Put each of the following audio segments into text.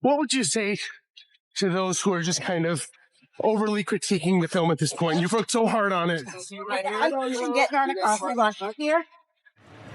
What would you say to those who are just kind of overly critiquing the film at this point? You've worked so hard on it. Here.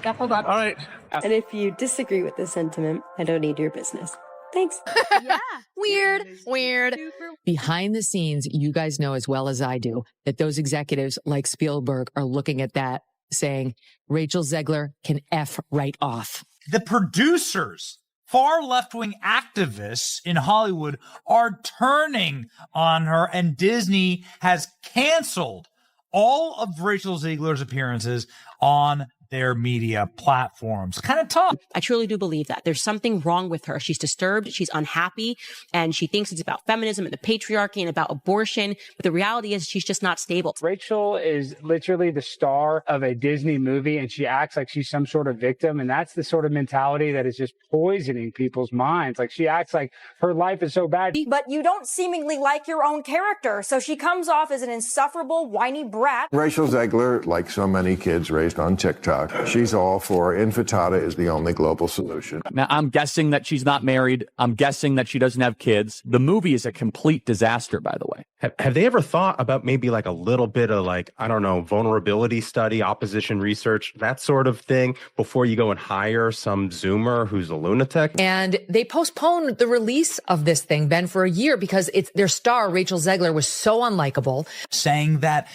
Hold on. All right. And if you disagree with this sentiment, I don't need your business. Thanks. Yeah. Weird. Behind the scenes, you guys know as well as I do that those executives like Spielberg are looking at that saying, Rachel Zegler can F right off. The producers, far left-wing activists in Hollywood, are turning on her, and Disney has canceled all of Rachel Zegler's appearances on their media platforms. Kind of tough. I truly do believe that. There's something wrong with her. She's disturbed, she's unhappy, and she thinks it's about feminism and the patriarchy and about abortion. But the reality is she's just not stable. Rachel is literally the star of a Disney movie, and she acts like she's some sort of victim. And that's the sort of mentality that is just poisoning people's minds. Like, she acts like her life is so bad. But you don't seemingly like your own character, so she comes off as an insufferable, whiny brat. Rachel Zegler, like so many kids raised on TikTok, she's all for infanticide is the only global solution. Now, I'm guessing that she's not married. I'm guessing that she doesn't have kids. The movie is a complete disaster, by the way. Have they ever thought about maybe like a little bit of like, I don't know, vulnerability study, opposition research, that sort of thing before you go and hire some Zoomer who's a lunatic? And they postponed the release of this thing, Ben, for a year because their star, Rachel Zegler, was so unlikable. Saying that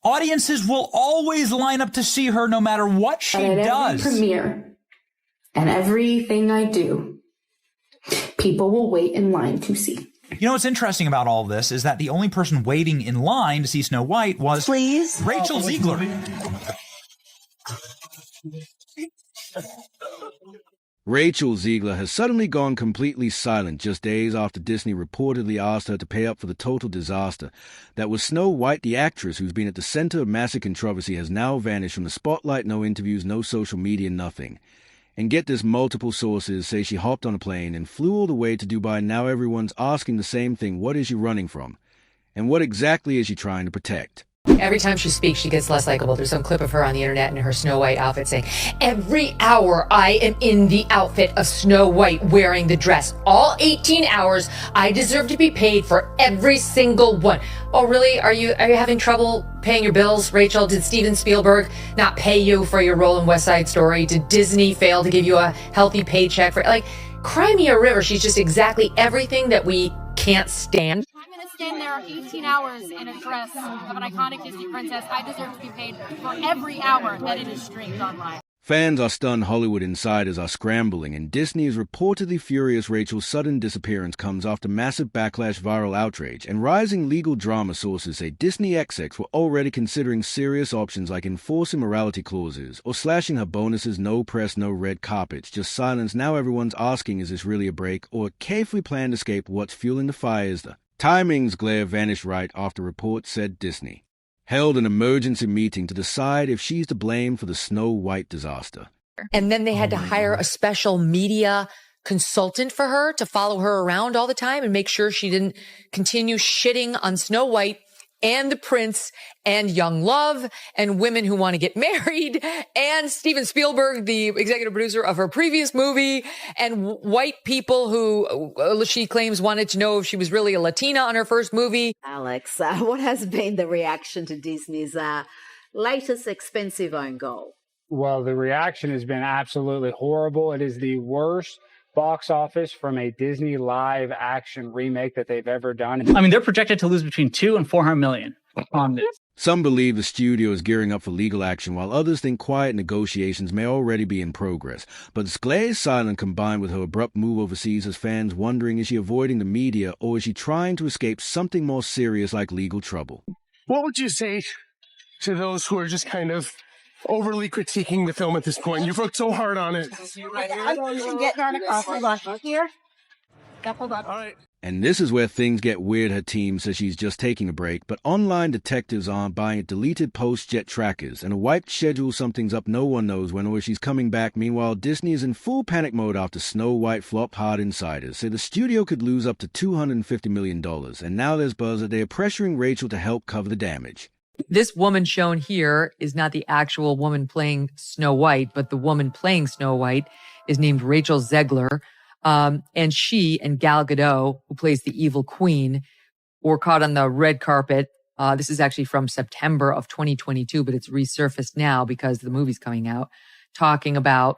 audiences will always line up to see her no matter what she does. Every premiere and everything I do, people will wait in line to see. You know what's interesting about all this is that the only person waiting in line to see Snow White was Rachel Zegler. Rachel Zegler has suddenly gone completely silent just days after Disney reportedly asked her to pay up for the total disaster that was Snow White. The actress who's been at the center of massive controversy has now vanished from the spotlight. No interviews, no social media, nothing. And get this, multiple sources say she hopped on a plane and flew all the way to Dubai. Now everyone's asking the same thing. What is she running from? And what exactly is she trying to protect? Every time she speaks, she gets less likable. There's some clip of her on the internet in her Snow White outfit saying, every hour I am in the outfit of Snow White wearing the dress. All 18 hours, I deserve to be paid for every single one. Oh, really? Are you having trouble paying your bills, Rachel? Did Steven Spielberg not pay you for your role in West Side Story? Did Disney fail to give you a healthy paycheck for, like, cry me a river? She's just exactly everything that we can't stand. Stand there 18 hours in a dress of an iconic Disney princess. I deserve to be paid for every hour that it is streamed online. Fans are stunned, Hollywood insiders are scrambling, and Disney is reportedly furious. Rachel's sudden disappearance comes after massive backlash, viral outrage, and rising legal drama. Sources say Disney execs were already considering serious options like enforcing morality clauses or slashing her bonuses. No press, no red carpets, just silence. Now everyone's asking, is this really a break or a carefully planned escape? What's fueling the fire is the timing's glare vanished right after reports said Disney held an emergency meeting to decide if she's to blame for the Snow White disaster. And then they had to hire a special media consultant for her to follow her around all the time and make sure she didn't continue shitting on Snow White and the prince and young love and women who want to get married and Steven Spielberg, the executive producer of her previous movie, and white people who she claims wanted to know if she was really a Latina on her first movie. Alex, what has been the reaction to Disney's latest expensive own goal? Well, the reaction has been absolutely horrible. It is the worst box office from a Disney live action remake that they've ever done. I mean, they're projected to lose between $200 and $400 million on this. Some believe the studio is gearing up for legal action, while others think quiet negotiations may already be in progress. But Zegler's silence, combined with her abrupt move overseas, has fans wondering, is she avoiding the media or is she trying to escape something more serious like legal trouble? What would you say to those who are just kind of overly critiquing the film at this point? You've worked so hard on it. Hold on. Here. Hold on. All right. And this is where things get weird. Her team says she's just taking a break, but online detectives aren't buying it. Deleted post jet trackers and a wiped schedule. Something's up. No one knows when or if she's coming back. Meanwhile, Disney is in full panic mode after Snow White flopped hard. Insiders say the studio could lose up to $250 million. And now there's buzz that they are pressuring Rachel to help cover the damage. This woman shown here is not the actual woman playing Snow White, but the woman playing Snow White is named Rachel Zegler. And she and Gal Gadot, who plays the evil queen, were caught on the red carpet. This is actually from September of 2022, but it's resurfaced now because the movie's coming out, talking about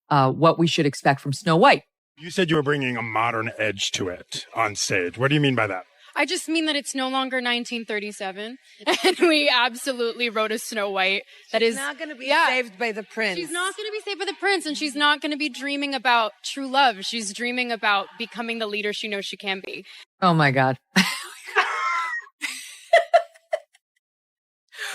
what we should expect from Snow White. You said you were bringing a modern edge to it on stage. What do you mean by that? I just mean that it's no longer 1937, and we absolutely wrote a Snow White that is not going to be saved by the prince. She's not going to be saved by the prince, and she's not going to be dreaming about true love. She's dreaming about becoming the leader she knows she can be. Oh my God.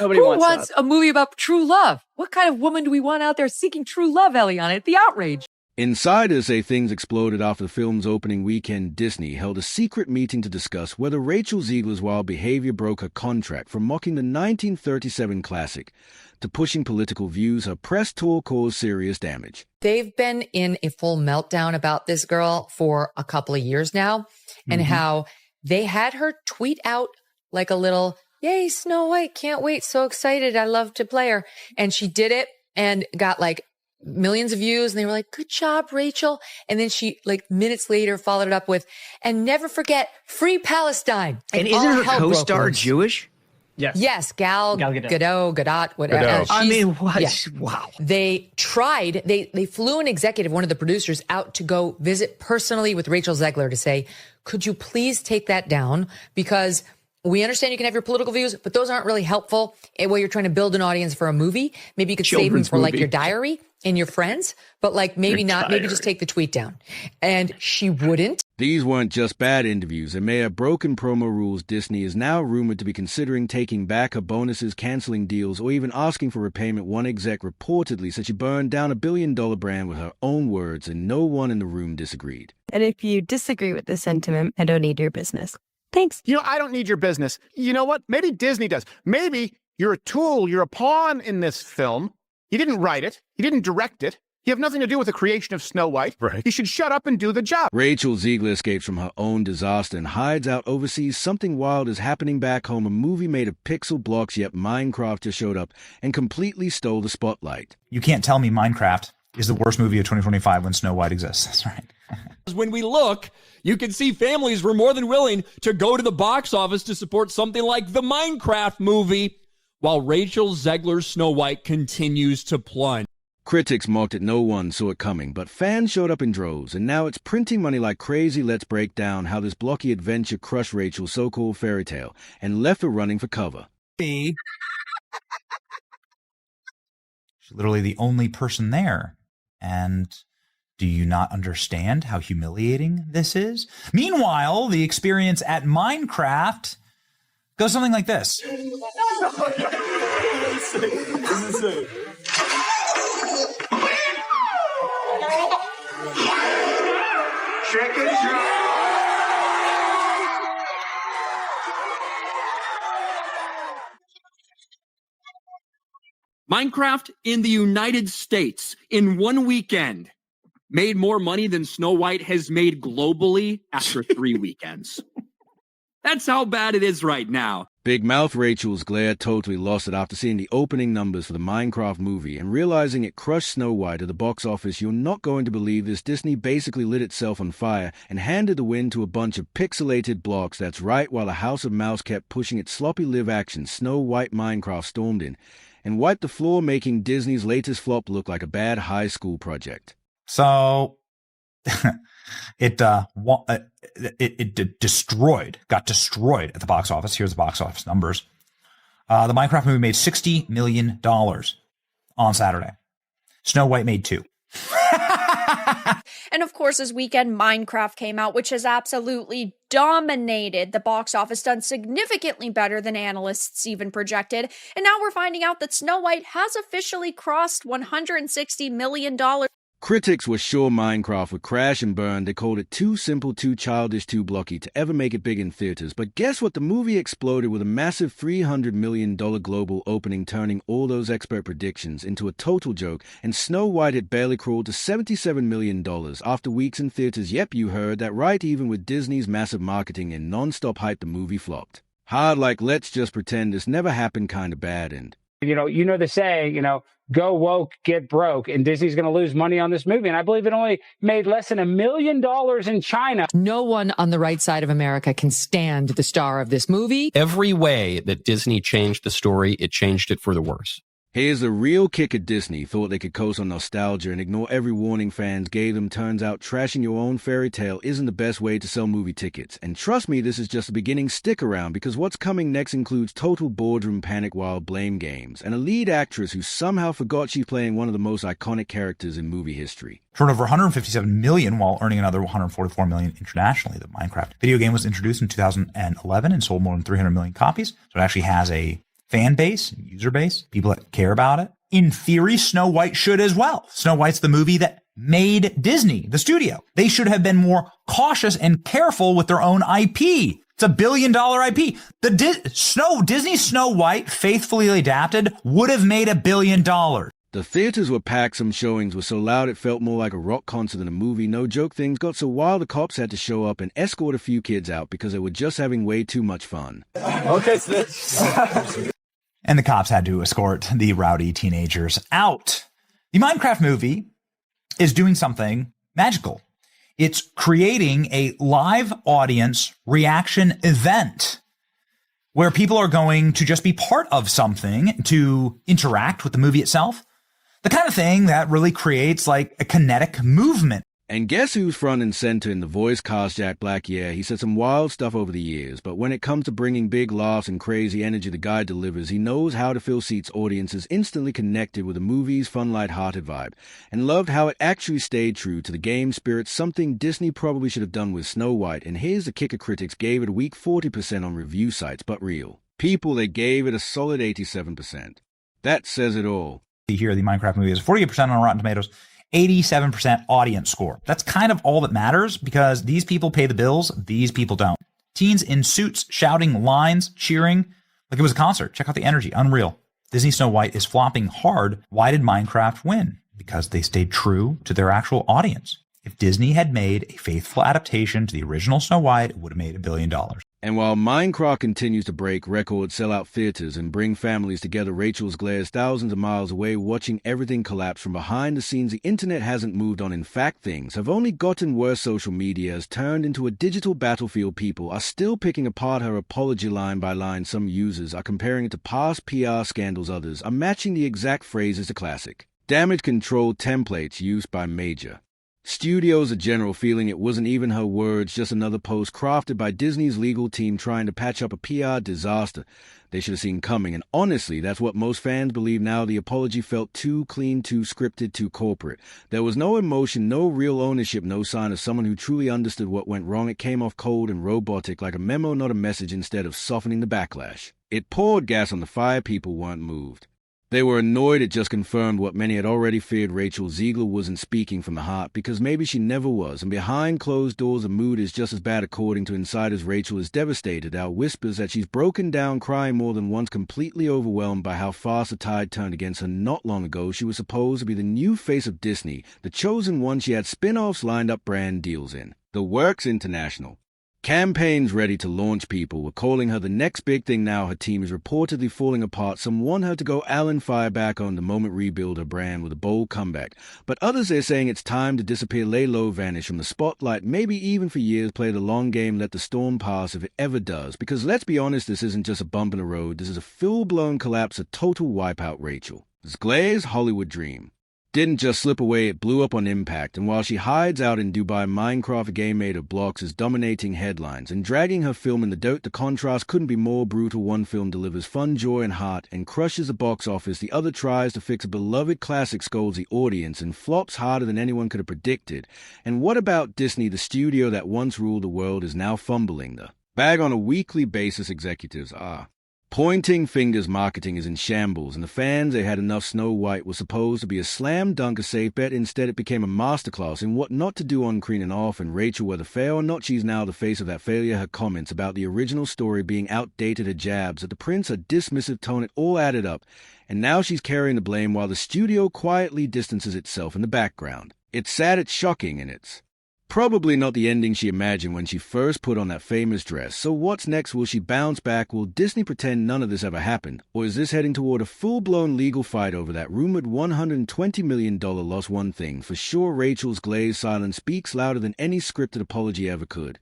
Nobody Who wants wants that. a movie about true love? What kind of woman do we want out there seeking true love, Eliana? The outrage. Insiders say things exploded after the film's opening weekend. Disney held a secret meeting to discuss whether Rachel Zegler's wild behavior broke her contract from mocking the 1937 classic to pushing political views. Her press tour caused serious damage. They've been in a full meltdown about this girl for a couple of years now, and how they had her tweet out like a little, "Yay, Snow White, can't wait, so excited, I love to play her." And she did it and got like millions of views, and they were like, "Good job, Rachel." And then she, like, minutes later, followed it up with, "And never forget, free Palestine." And isn't her co-star Jewish? Yes, Gal Gadot, whatever. Gadot. I mean, what? Yes. Wow. They tried, they flew an executive, one of the producers, out to go visit personally with Rachel Zegler to say, "Could you please take that down? Because we understand you can have your political views, but those aren't really helpful while you're trying to build an audience for a movie. Maybe you could save them for like your diary and your friends, but like maybe not, maybe just take the tweet down." And she wouldn't. These weren't just bad interviews. And may have broken promo rules. Disney is now rumored to be considering taking back her bonuses, canceling deals, or even asking for repayment. One exec reportedly said she burned down $1 billion brand with her own words, and no one in the room disagreed. And if you disagree with this sentiment, I don't need your business. Thanks. You know, I don't need your business. You know what? Maybe Disney does. Maybe you're a tool, you're a pawn in this film. You didn't write it. You didn't direct it. You have nothing to do with the creation of Snow White. Right. You should shut up and do the job. Rachel Zegler escapes from her own disaster and hides out overseas. Something wild is happening back home. A movie made of pixel blocks, yet Minecraft just showed up and completely stole the spotlight. You can't tell me Minecraft is the worst movie of 2025 when Snow White exists. That's right. When we look, you can see families were more than willing to go to the box office to support something like the Minecraft movie, while Rachel Zegler's Snow White continues to plunge. Critics mocked it, no one saw it coming, but fans showed up in droves, and now it's printing money like crazy. Let's break down how this blocky adventure crushed Rachel's so-called fairy tale and left her running for cover. She's literally the only person there. And do you not understand how humiliating this is? Meanwhile, the experience at Minecraft goes something like this. Minecraft in the United States in one weekend made more money than Snow White has made globally after 3 weekends. That's how bad it is right now. Big Mouth Rachel's glare totally lost it after seeing the opening numbers for the Minecraft movie and realizing it crushed Snow White at the box office. You're not going to believe this. Disney basically lit itself on fire and handed the win to a bunch of pixelated blocks. That's right, while the House of Mouse kept pushing its sloppy live action, Snow White Minecraft stormed in and wiped the floor, making Disney's latest flop look like a bad high school project. So it got destroyed at the box office. Here's the box office numbers. The Minecraft movie made $60 million on Saturday. Snow White made $2 million. And of course, this weekend, Minecraft came out, which has absolutely dominated the box office, done significantly better than analysts even projected. And now we're finding out that Snow White has officially crossed $160 million. Critics were sure Minecraft would crash and burn. They called it too simple, too childish, too blocky to ever make it big in theaters. But guess what? The movie exploded with a massive $300 million global opening, turning all those expert predictions into a total joke. And Snow White had barely crawled to $77 million after weeks in theaters. Yep, you heard that right. Even with Disney's massive marketing and non-stop hype, the movie flopped. Hard like let's just pretend this never happened kind of bad, and You know the saying, go woke, get broke, and Disney's going to lose money on this movie. And I believe it only made less than $1 million in China. No one on the right side of America can stand the star of this movie. Every way that Disney changed the story, it changed it for the worse. Here's the real kicker. Disney thought they could coast on nostalgia and ignore every warning fans gave them. Turns out trashing your own fairy tale isn't the best way to sell movie tickets. And trust me, this is just the beginning. Stick around, because what's coming next includes total boardroom panic while blame games, and a lead actress who somehow forgot she's playing one of the most iconic characters in movie history. Turned over $157 million while earning another $144 million internationally. The Minecraft video game was introduced in 2011 and sold more than 300 million copies. So it actually has a fan base, user base, people that care about it. In theory, Snow White should as well. Snow White's the movie that made Disney, the studio. They should have been more cautious and careful with their own IP. It's $1 billion IP. Disney Snow White, faithfully adapted, would have made $1 billion. The theaters were packed. Some showings were so loud it felt more like a rock concert than a movie. No joke, things got so wild the cops had to show up and escort a few kids out because they were just having way too much fun. Okay, and the cops had to escort the rowdy teenagers out. The Minecraft movie is doing something magical. It's creating a live audience reaction event where people are going to just be part of something to interact with the movie itself. The kind of thing that really creates like a kinetic movement. And guess who's front and center in the voice cast? Jack Black. Yeah, he said some wild stuff over the years, but when it comes to bringing big laughs and crazy energy the guy delivers, he knows how to fill seats. Audiences instantly connected with the movie's fun, light-hearted vibe, and loved how it actually stayed true to the game spirit, something Disney probably should have done with Snow White. And here's the kicker: critics gave it a weak 40% on review sites, but real people, they gave it a solid 87%. That says it all. Here, the Minecraft movie is 48% on Rotten Tomatoes, 87% audience score. That's kind of all that matters, because these people pay the bills, these people don't. Teens in suits shouting lines, cheering like it was a concert. Check out the energy. Unreal. Disney Snow White is flopping hard. Why did Minecraft win? Because they stayed true to their actual audience. If Disney had made a faithful adaptation to the original Snow White, it would have made $1 billion. And while Minecraft continues to break records, sell out theaters, and bring families together, Rachel Zegler is thousands of miles away watching everything collapse from behind the scenes. The internet hasn't moved on. In fact, things have only gotten worse. Social media has turned into a digital battlefield. People are still picking apart her apology line by line. Some users are comparing it to past PR scandals. Others are matching the exact phrases to classic damage control templates used by major studios. A general feeling it wasn't even her words, just another post crafted by Disney's legal team trying to patch up a PR disaster they should have seen coming. And honestly, that's what most fans believe now. The apology felt too clean, too scripted, too corporate. There was no emotion, no real ownership, no sign of someone who truly understood what went wrong. It came off cold and robotic, like a memo, not a message. Instead of softening the backlash, it poured gas on the fire. People weren't moved. They were annoyed. It just confirmed what many had already feared. Rachel Zegler wasn't speaking from the heart, because maybe she never was. And behind closed doors, the mood is just as bad. According to insiders, Rachel is devastated. Out whispers that she's broken down, crying more than once, completely overwhelmed by how fast the tide turned against her. Not long ago, she was supposed to be the new face of Disney, the chosen one. She had spin-offs lined up, brand deals in the works, international campaigns ready to launch. People were calling her the next big thing. Now her team is reportedly falling apart. Some want her to go Alan Fireback on the moment, rebuild her brand with a bold comeback. But others are saying it's time to disappear, lay low, vanish from the spotlight, maybe even for years, play the long game, let the storm pass if it ever does. Because let's be honest, this isn't just a bump in the road. This is a full-blown collapse, a total wipeout. Rachel Zegler's Hollywood dream didn't just slip away, it blew up on impact. And while she hides out in Dubai, Minecraft, a game made of blocks, is dominating headlines and dragging her film in the dirt. The contrast couldn't be more brutal. One film delivers fun, joy, and heart and crushes the box office. The other tries to fix a beloved classic, scolds the audience, and flops harder than anyone could have predicted. And what about Disney? The studio that once ruled the world is now fumbling the bag on a weekly basis. Executives are pointing fingers. Marketing is in shambles, and the fans, they had enough. Snow White was supposed to be a slam dunk, a safe bet. Instead, it became a masterclass in what not to do on screen and off. And Rachel, whether fair or not, she's now the face of that failure. Her comments about the original story being outdated, her jabs at the prince, a dismissive tone, it all added up. And now she's carrying the blame while the studio quietly distances itself in the background. It's sad, it's shocking, and it's Probably not the ending she imagined when she first put on that famous dress. So what's next? Will she bounce back? Will Disney pretend none of this ever happened? Or is this heading toward a full-blown legal fight over that rumored $120 million lost? One thing for sure, Rachel's glazed silence speaks louder than any scripted apology ever could.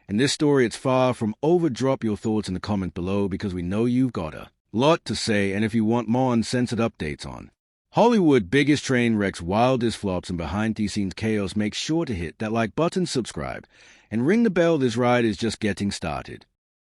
In this story, it's far from over. Drop your thoughts in the comment below because we know you've got a lot to say, and if you want more uncensored updates on Hollywood biggest train wrecks, wildest flops, and behind-the-scenes chaos, make sure to hit that like button, subscribe, and ring the bell. This ride is just getting started.